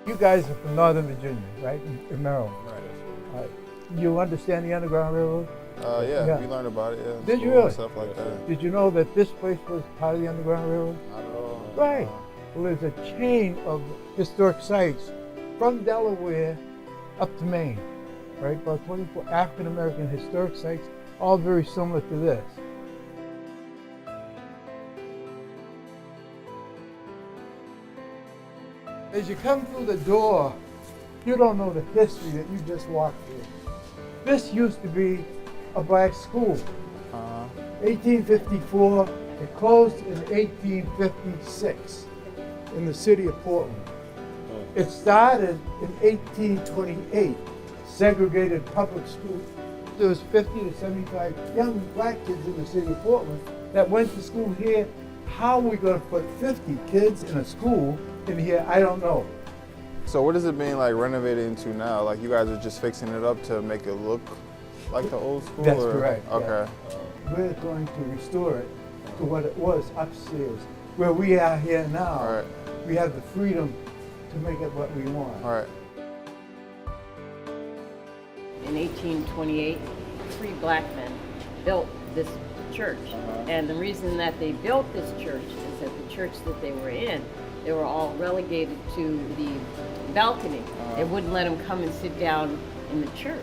You guys are from Northern Virginia, right? In Maryland. Right. You understand the Underground Railroad? Yeah, we learned about it. Yeah, Did you school really? and stuff like that. Did you know that this place was part of the Underground Railroad? Not at all. Right. Well, there's a chain of historic sites from Delaware up to Maine, right? About 24 African-American historic sites, all very similar to this. As you come through the door, you don't know the history that you just walked through. This used to be a black school. 1854, it closed in 1856 in the city of Portland. It started in 1828, segregated public school. There was 50 to 75 young black kids in the city of Portland that went to school here. How are we going to put 50 kids in a school in here? I don't know. So what is it being like renovated into now? Like you guys are just fixing it up to make it look like the old school? That's or? correct. Okay. Yeah. We're going to restore it to what it was upstairs. Where we are here now, All right. we have the freedom to make it what we want. All right. In 1828, 3 black men built this church. And the reason that they built this church is that the church that they were in, they were all relegated to the balcony. They wouldn't let them come and sit down in the church.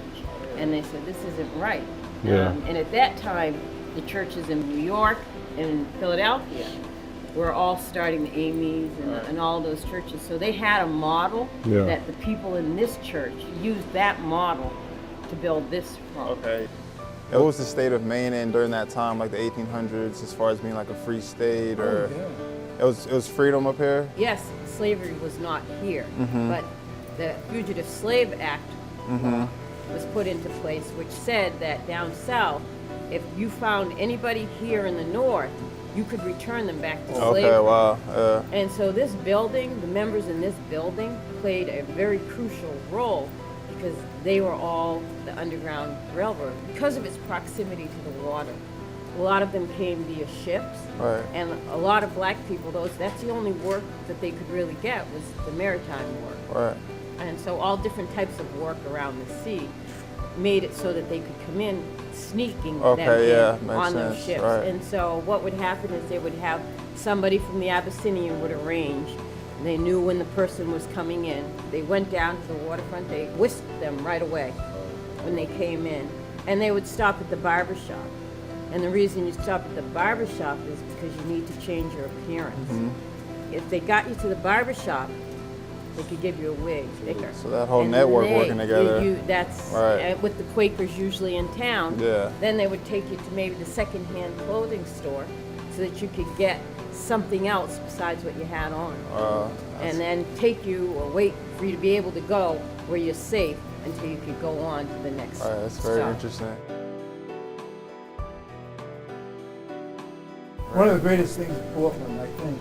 And they said, this isn't right. Yeah. And at that time, the churches in New York and Philadelphia were all starting the Amy's and all those churches. So they had a model that the people in this church used that model to build this from. Okay. What was the state of Maine in during that time, like the 1800s, as far as being like a free state, or it was freedom up here? Yes, slavery was not here, but the Fugitive Slave Act was put into place, which said that down south, if you found anybody here in the north, you could return them back to slavery. Okay, wow. And so this building, the members in this building played a very crucial role because they were all the Underground Railroad because of its proximity to the water. A lot of them came via ships, Right. and a lot of black people, that's the only work that they could really get was the maritime work. Right. And so all different types of work around the sea made it so that they could come in sneaking them in makes on those sense, ships. right. And so what would happen is they would have somebody from the Abyssinian would arrange. They knew when the person was coming in. They went down to the waterfront. They whisked them right away when they came in. And they would stop at the barber shop. And the reason you stop at the barber shop is because you need to change your appearance. If they got you to the barber shop, they could give you a wig. So that whole And network then working together. That's Right. with the Quakers usually in town. Yeah. Then they would take you to maybe the secondhand clothing store so that you could get something else besides what you had on. And then take you or wait for you to be able to go where you're safe until you could go on to the next All right, that's very stop. interesting. One of the greatest things in Portland, I think,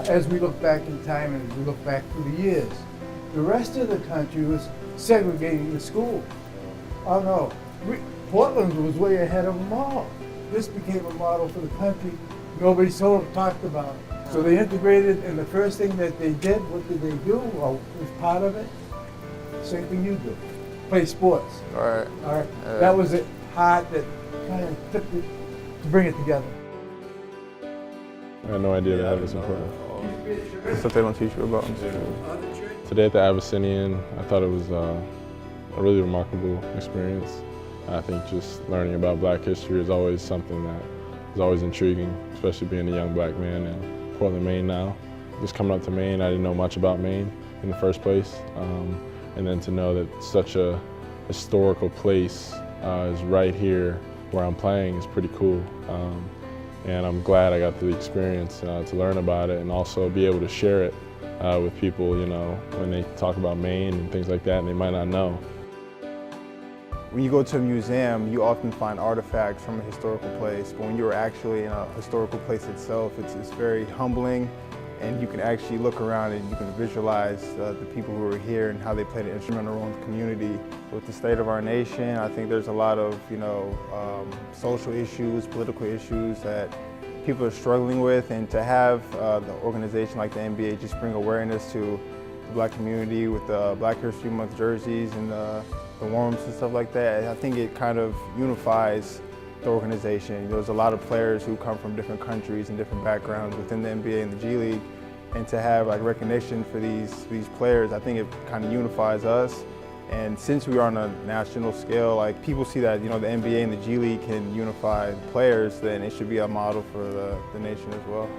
as we look back in time and as we look back through the years, the rest of the country was segregating the school. Oh no, Portland was way ahead of them all. This became a model for the country. Nobody talked about it. So they integrated, and the first thing that they did, what did they do? Well, was part of it, same thing you do, play sports. All right. All right, that was it, heart that kind of took it to bring it together. I had no idea that was important. Stuff they don't teach you about in school. Today at the Abyssinian, I thought it was a really remarkable experience. I think just learning about Black history is always something that is always intriguing, especially being a young Black man in Portland, Maine now. Just coming up to Maine, I didn't know much about Maine in the first place. And then to know that such a historical place is right here where I'm playing is pretty cool. And I'm glad I got the experience to learn about it and also be able to share it with people, you know, when they talk about Maine and things like that and they might not know. When you go to a museum, you often find artifacts from a historical place, but when you're actually in a historical place itself, it's very humbling, and you can actually look around and you can visualize the people who are here and how they played an instrumental role in the community. With the state of our nation, I think there's a lot of, social issues, political issues that people are struggling with, and to have the organization like the NBA just bring awareness to the Black community with the Black History Month jerseys and the warm-ups and stuff like that. I think it kind of unifies the organization. There's a lot of players who come from different countries and different backgrounds within the NBA and the G League, and to have like recognition for these players, I think it kind of unifies us. And since we are on a national scale, like people see that the NBA and the G League can unify players, then it should be a model for the nation as well.